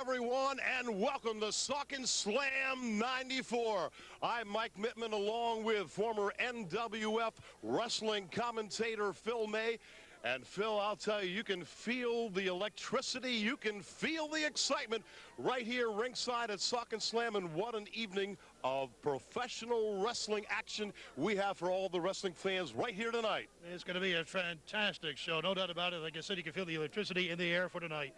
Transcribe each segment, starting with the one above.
everyone, and welcome to Saucon Slam 94. I'm Mike Mittman, along with former NWF wrestling commentator Phil May. And Phil, I'll tell you, you can feel the electricity, you can feel the excitement right here ringside at Saucon Slam, and what an evening of professional wrestling action we have for all the wrestling fans right here tonight. It's going to be a fantastic show, no doubt about it. Like I said, you can feel the electricity in the air for tonight.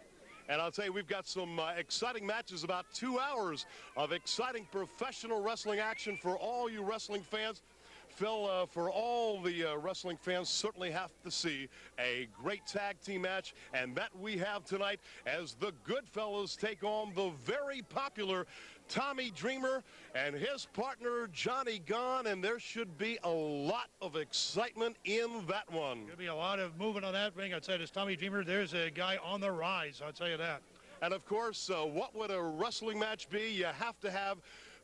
And I'll tell you, we've got some exciting matches, about 2 hours of exciting professional wrestling action for all you wrestling fans. Phil, for all the wrestling fans, certainly have to see a great tag team match, and that we have tonight as the Goodfellas take on the very popular Tommy Dreamer and his partner Johnny Gunn, and there should be a lot of excitement in that one. There'll be a lot of movement on that ring. I'd say this Tommy Dreamer, there's a guy on the rise, I'll tell you that. And of course, what would a wrestling match be? You have to have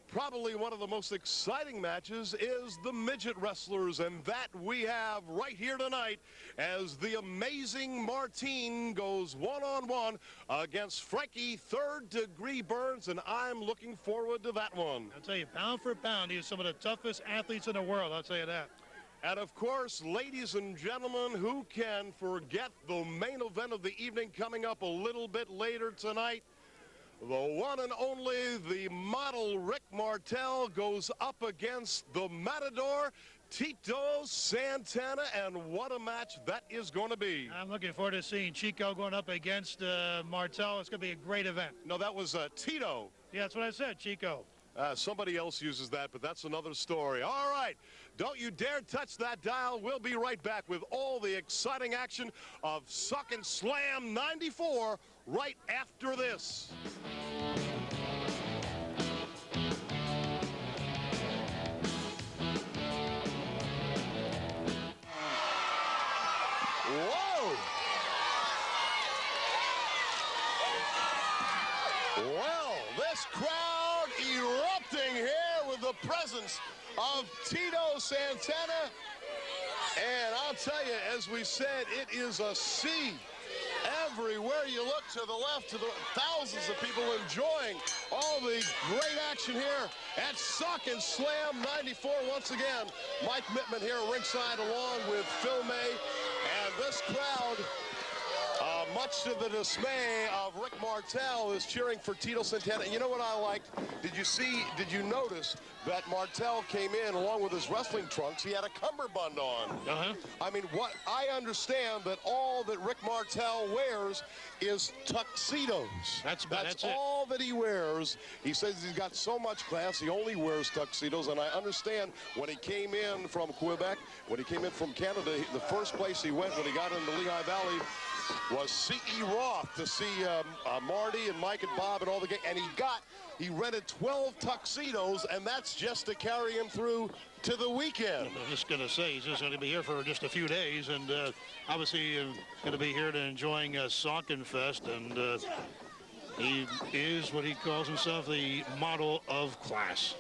probably one of the most exciting matches is the midget wrestlers, and that we have right here tonight as the amazing Martine goes one-on-one against Frankie Third Degree Burns, and I'm looking forward to that one. I'll tell you, pound for pound, he is some of the toughest athletes in the world, I'll tell you that. And of course, ladies and gentlemen, who can forget the main event of the evening coming up a little bit later tonight? The one and only, the model Rick Martel goes up against the Matador, Tito Santana, and what a match that is going to be. I'm looking forward to seeing Chico going up against Martel. It's going to be a great event. No, that was Tito. Yeah, that's what I said, Chico. Somebody else uses that, but that's another story. All right, don't you dare touch that dial. We'll be right back with all the exciting action of Saucon Slam 94 right after this. Whoa! Well, this crowd erupting here with the presence of Tito Santana. And I'll tell you, as we said, it is a sea. Everywhere you look, to the left, to the thousands of people enjoying all the great action here at Saucon Slam 94. Once again, Mike Mittman here ringside along with Phil May. And this crowd, much to the dismay of Rick Martel, is cheering for Tito Santana. And you know what I liked? Did you notice that Martel came in along with his wrestling trunks? He had a cummerbund on. I mean, what I understand that all that Rick Martel wears is tuxedos. That's all that he wears. He says he's got so much class, he only wears tuxedos. And I understand when he came in from Quebec, when he came in from Canada, the first place he went when he got into Lehigh Valley was C.E. Roth to see Marty and Mike and Bob and all the gang. And he rented 12 tuxedos, and that's just to carry him through to the weekend. I'm just going to say, he's just going to be here for just a few days, and obviously going to be here to enjoying Saucon Fest, and he is what he calls himself, the model of class.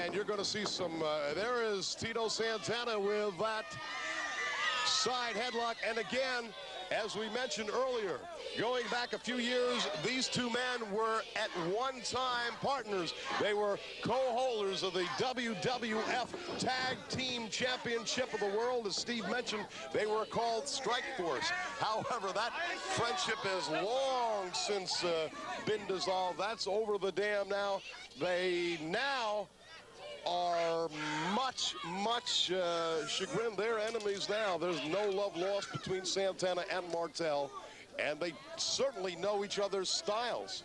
And you're going to see some, there is Tito Santana with that side headlock. And again, as we mentioned earlier, going back a few years, these two men were at one time partners. They were co-holders of the WWF Tag Team Championship of the World. As Steve mentioned, they were called Strike Force. However, that friendship has long since been dissolved. That's over the dam now. They now are much chagrined. They're enemies now. There's no love lost between Santana and Martel, and they certainly know each other's styles.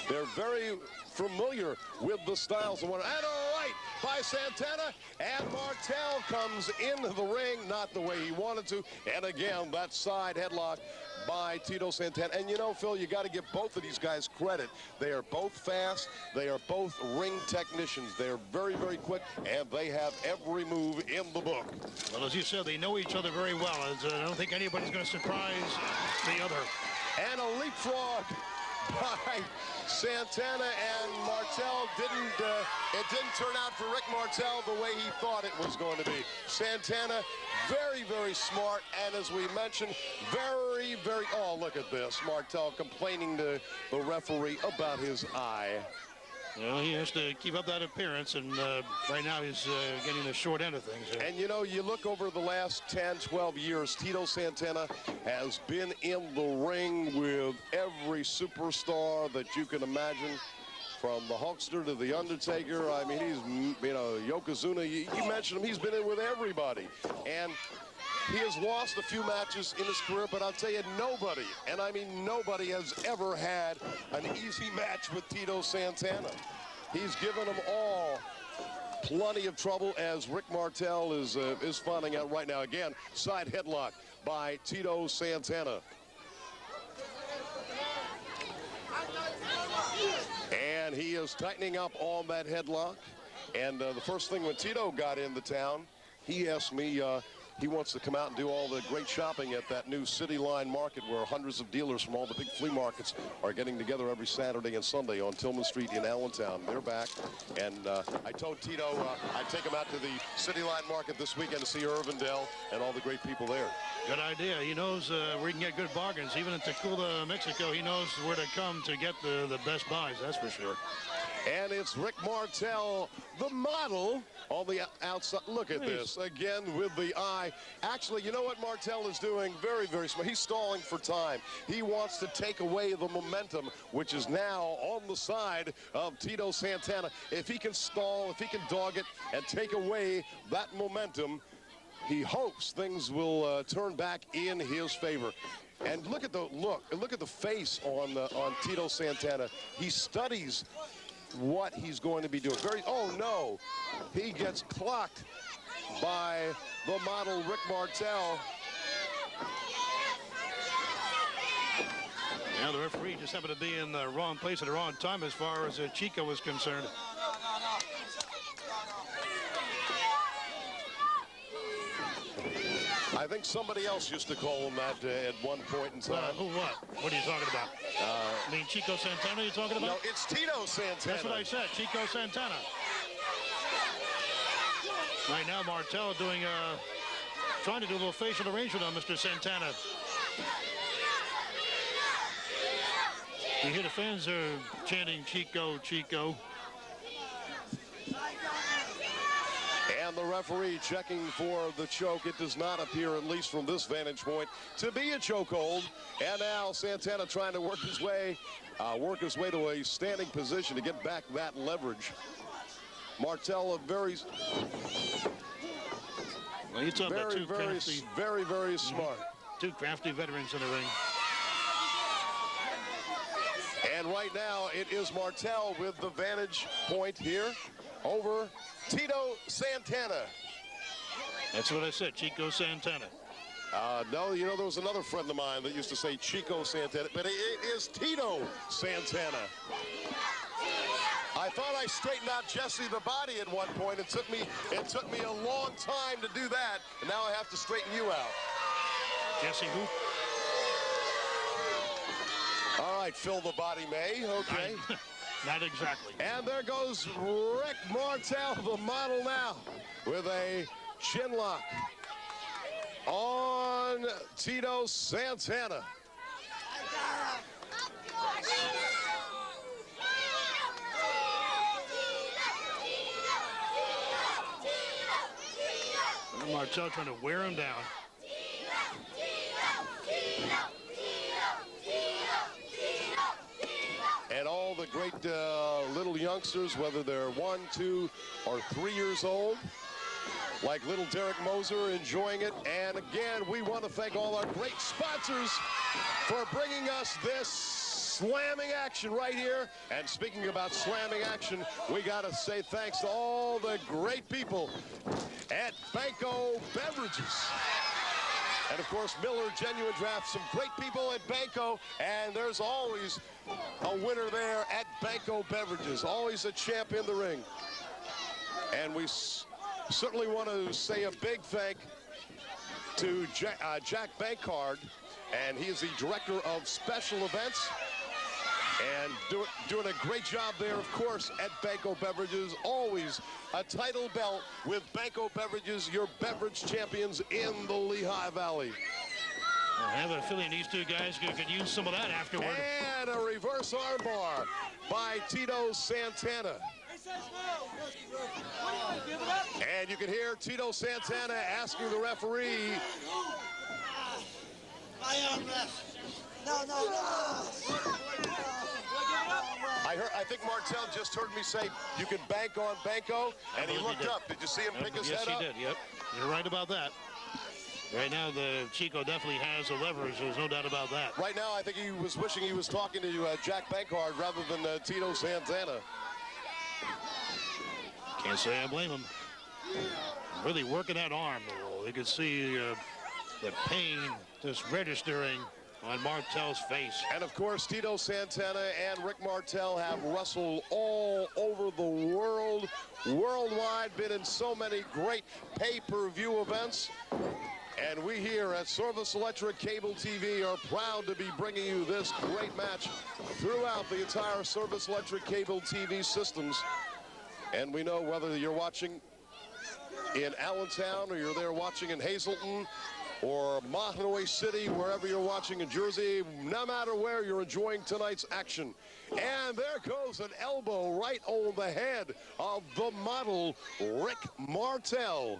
They're very familiar with the styles of one. And all right, by Santana, and Martel comes into the ring, not the way he wanted to, and again, that side headlock by Tito Santana. And you know, Phil, you got to give both of these guys credit. They are both fast. They are both ring technicians. They're very quick, and they have every move in the book. Well, as you said, they know each other very well. I don't think anybody's going to surprise the other. And a leapfrog by Santana and Martel. It didn't turn out for Rick Martel the way he thought it was going to be. Santana, very, very smart, and as we mentioned, very, very, oh, look at this. Martel complaining to the referee about his eye. Well, he has to keep up that appearance, and right now he's getting the short end of things here. And, you know, you look over the last 10, 12 years, Tito Santana has been in the ring with every superstar that you can imagine, from the Hulkster to the Undertaker. I mean, he's, you know, Yokozuna, you mentioned him, he's been in with everybody. And he has lost a few matches in his career, but I'll tell you, nobody, and I mean nobody, has ever had an easy match with Tito Santana. He's given them all plenty of trouble, as Rick Martel is finding out right now. Again, side headlock by Tito Santana. And he is tightening up on that headlock. And the first thing when Tito got into town, he asked me, he wants to come out and do all the great shopping at that new City Line Market, where hundreds of dealers from all the big flea markets are getting together every Saturday and Sunday on Tillman Street in Allentown. They're back, and I told Tito I'd take him out to the City Line Market this weekend to see Irvindale and all the great people there. Good idea. He knows where he can get good bargains. Even in Tacula, Mexico, he knows where to come to get the best buys, that's for sure. And it's Rick Martel, the model, on the outside. Look at this, again, with the eye. Actually, you know what Martel is doing? Very, very smart. He's stalling for time. He wants to take away the momentum, which is now on the side of Tito Santana. If he can stall, if he can dog it and take away that momentum, he hopes things will turn back in his favor. And look at the face on Tito Santana. He studies what he's going to be doing. Oh no, he gets clocked by the model Rick Martel. Now the referee just happened to be in the wrong place at the wrong time as far as Chico is concerned. I think somebody else used to call him that at one point in time. Who, what? What are you talking about? I mean, Chico Santana you're talking about? No, it's Tito Santana. That's what I said, Chico Santana. Right now, Martel doing, trying to do a little facial arrangement on Mr. Santana. You hear the fans are chanting Chico, Chico. And the referee checking for the choke. It does not appear, at least from this vantage point, to be a chokehold. And now Santana trying to work his way to a standing position to get back that leverage. Martel, a very smart. Two crafty veterans in the ring. And right now it is Martel with the vantage point here over Tito Santana. That's what I said, Chico Santana. No, you know, there was another friend of mine that used to say Chico Santana, but it is Tito Santana. I thought I straightened out Jesse the Body at one point. It took me a long time to do that, and now I have to straighten you out. Jesse who? All right, Phil the Body May, okay. Not exactly. And there goes Rick Martel, the model now, with a chin lock on Tito Santana. Martel trying to wear him down. And all the great little youngsters, whether they're 1, 2, or 3 years old, like little Derek Moser, enjoying it. And again, we want to thank all our great sponsors for bringing us this slamming action right here. And speaking about slamming action, we got to say thanks to all the great people at Banco Beverages. And, of course, Miller Genuine Draft, some great people at Banco, and there's always a winner there at Banco Beverages, always a champ in the ring. And we certainly want to say a big thank to Jack Bankard, and he is the Director of Special Events. And doing a great job there, of course, at Banco Beverages. Always a title belt with Banco Beverages, your beverage champions in the Lehigh Valley. I have a feeling these two guys could use some of that afterward. And a reverse armbar by Tito Santana. And you can hear Tito Santana asking the referee. No. I think Martel just heard me say you can bank on Banco, and he looked up. Did you see him pick his head up? Yes, he did, yep. You're right about that. Right now, the Chico definitely has the leverage. There's no doubt about that. Right now, I think he was wishing he was talking to Jack Bankard rather than Tito Santana. Can't say I blame him. Really working that arm. You can see the pain just registering on Martel's face. And of course, Tito Santana and Rick Martel have wrestled all over the world, worldwide, been in so many great pay-per-view events. And we here at Service Electric Cable TV are proud to be bringing you this great match throughout the entire Service Electric Cable TV systems. And we know whether you're watching in Allentown or you're there watching in Hazleton or Mahanoy City, wherever you're watching in Jersey, no matter where, you're enjoying tonight's action. And there goes an elbow right on the head of the model, Rick Martel.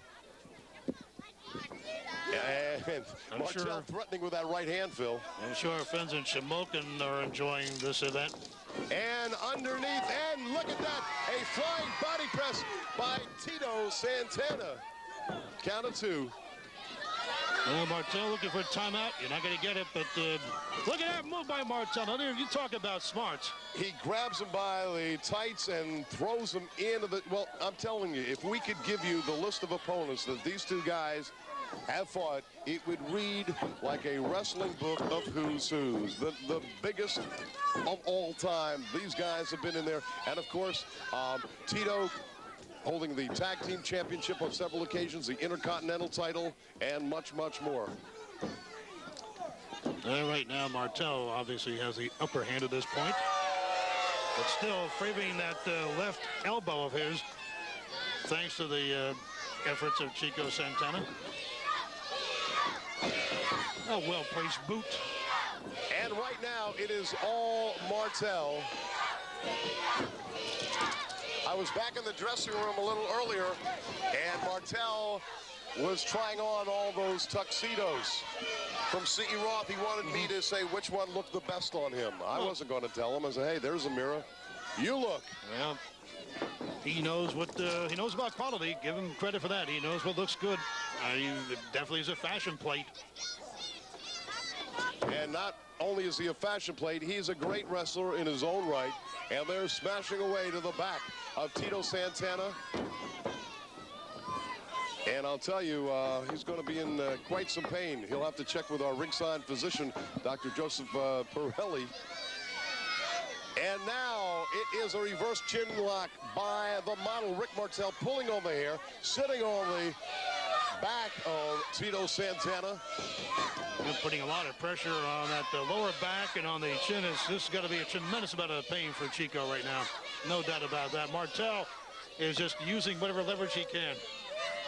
And Martel threatening with that right hand, Phil. I'm sure our friends in Shamokin are enjoying this event. And underneath, and look at that, a flying body press by Tito Santana. Count of two. Well, Martel looking for a timeout. You're not going to get it, but look at that move by Martel. Now, you talk about smarts. He grabs him by the tights and throws him into the... Well, I'm telling you, if we could give you the list of opponents that these two guys have fought, it would read like a wrestling book of who's who's. The biggest of all time. These guys have been in there. And, of course, Tito holding the tag team championship on several occasions, the Intercontinental title, and much, much more. Right now, Martel obviously has the upper hand at this point, but still favoring that left elbow of his, thanks to the efforts of Chico Santana. A well-placed boot. And right now, it is all Martel. I was back in the dressing room a little earlier, and Martel was trying on all those tuxedos. From C.E. Roth, he wanted me to say which one looked the best on him. I wasn't going to tell him. I said, hey, there's a mirror. You look. Well, he knows what he knows about quality. Give him credit for that. He knows what looks good. He definitely is a fashion plate. And not only is he a fashion plate, he's a great wrestler in his own right. And they're smashing away to the back of Tito Santana. And I'll tell you, he's going to be in quite some pain. He'll have to check with our ringside physician, Dr. Joseph Pirelli. And now it is a reverse chin lock by the model, Rick Martel, pulling on the hair, sitting on the back of Tito Santana. You're putting a lot of pressure on that lower back and on the chin. This is going to be a tremendous amount of pain for Chico right now. No doubt about that. Martel is just using whatever leverage he can.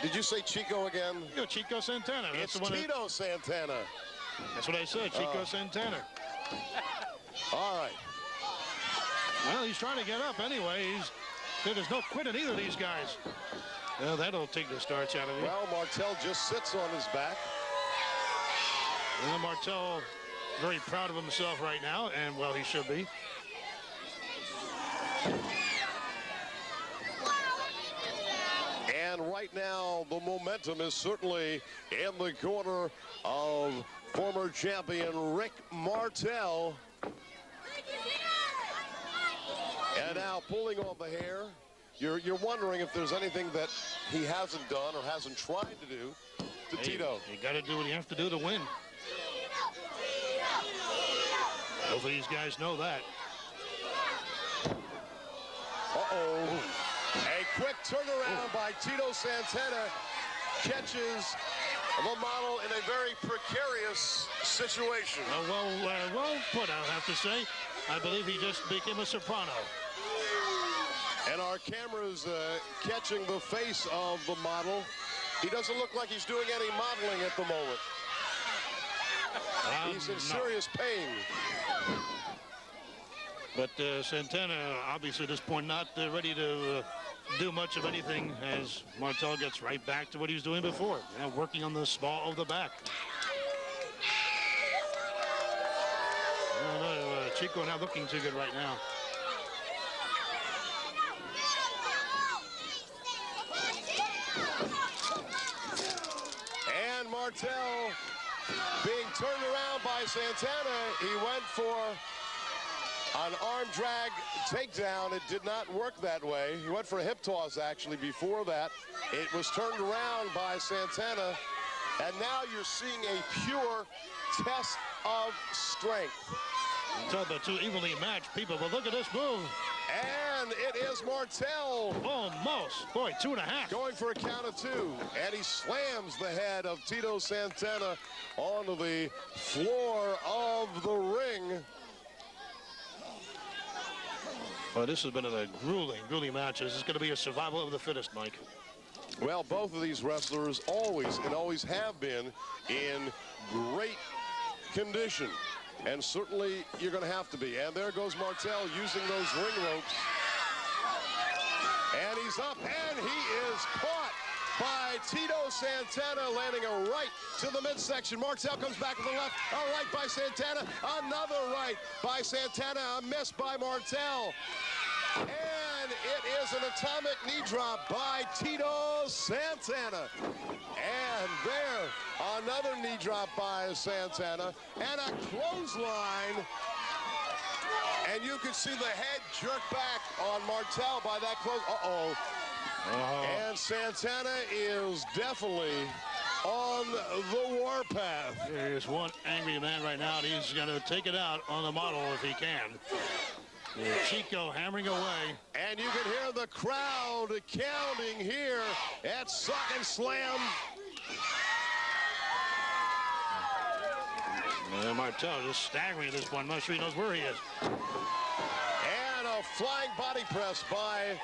Did you say Chico again? You know, Chico Santana. It's Tito Santana. That's what I said, Chico Santana. All right. Well, he's trying to get up anyway. There's no quitting either of these guys. Well, that'll take the starch out of him. Well, Martel just sits on his back. Well, Martel very proud of himself right now, and, well, he should be. And right now, the momentum is certainly in the corner of former champion Rick Martel. And now pulling on the hair. You're wondering if there's anything that he hasn't done or hasn't tried to do to Tito. You got to do what you have to do to win. Both of these guys know that. Uh-oh. A quick turnaround by Tito Santana. Catches the model in a very precarious situation. Well put, I'll have to say. I believe he just became a soprano. And our camera's catching the face of the model. He doesn't look like he's doing any modeling at the moment. He's in serious pain. But Santana, obviously at this point, not ready to do much of anything as Martel gets right back to what he was doing before, working on the small of the back. Chico not looking too good right now. And Martel being turned around by Santana. He went for an arm drag takedown. It did not work that way. He went for a hip toss, actually, before that. It was turned around by Santana. And now you're seeing a pure test of strength. Talk about two evenly matched people, but look at this move. And it is Martel. Almost. Boy, 2.5. Going for a count of 2. And he slams the head of Tito Santana onto the floor of the ring. Well, this has been a grueling match. This is going to be a survival of the fittest, Mike. Well, both of these wrestlers always have been in great condition. And certainly you're going to have to be. And there goes Martel using those ring ropes. And he's up, and he is caught by Tito Santana, landing a right to the midsection. Martel comes back with the left, a right by Santana, another right by Santana, a miss by Martel. And it is an atomic knee drop by Tito Santana. And there, another knee drop by Santana, and a clothesline. And you can see the head jerk back on Martel by that close. And Santana is definitely on the warpath. There's one angry man right now, and he's going to take it out on the model if he can. Chico hammering away. And you can hear the crowd counting here at Saucon Slam. Martel just staggering at this point. I'm not sure he knows where he is. And a flying body press by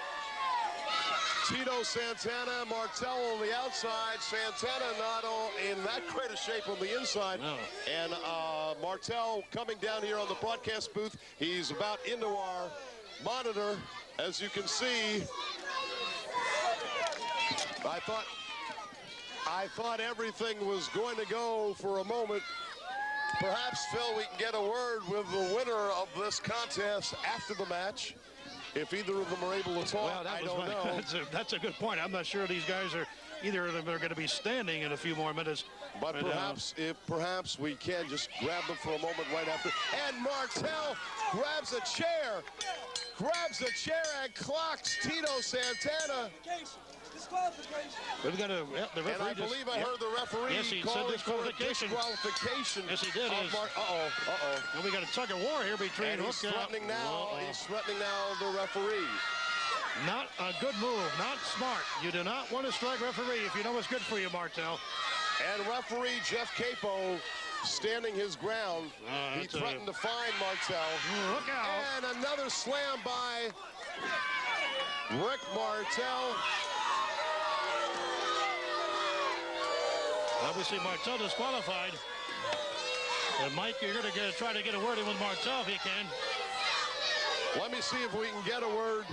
Tito Santana. Martel on the outside. Santana not in that great a shape on the inside. No. And Martel coming down here on the broadcast booth. He's about into our monitor. As you can see, I thought everything was going to go for a moment. Perhaps, Phil, we can get a word with the winner of this contest after the match. If either of them are able to talk, well, I don't know. That's a good point. I'm not sure these guys are, either of them are going to be standing in a few more minutes. But perhaps we can just grab them for a moment right after. And Martel grabs a chair and clocks Tito Santana. We've got the referee. And I believe I heard the referee call disqualification. Yes, he did. And we got a tug of war here between. And he's threatening now. He's threatening now the referee. Not a good move. Not smart. You do not want to strike referee if you know what's good for you, Martel. And referee Jeff Capo standing his ground. He threatened to fine Martel. Look out. And another slam by Rick Martel. Obviously, Martel disqualified. And Mike, you're going to try to get a word in with Martel if you can. Let me see if we can get a word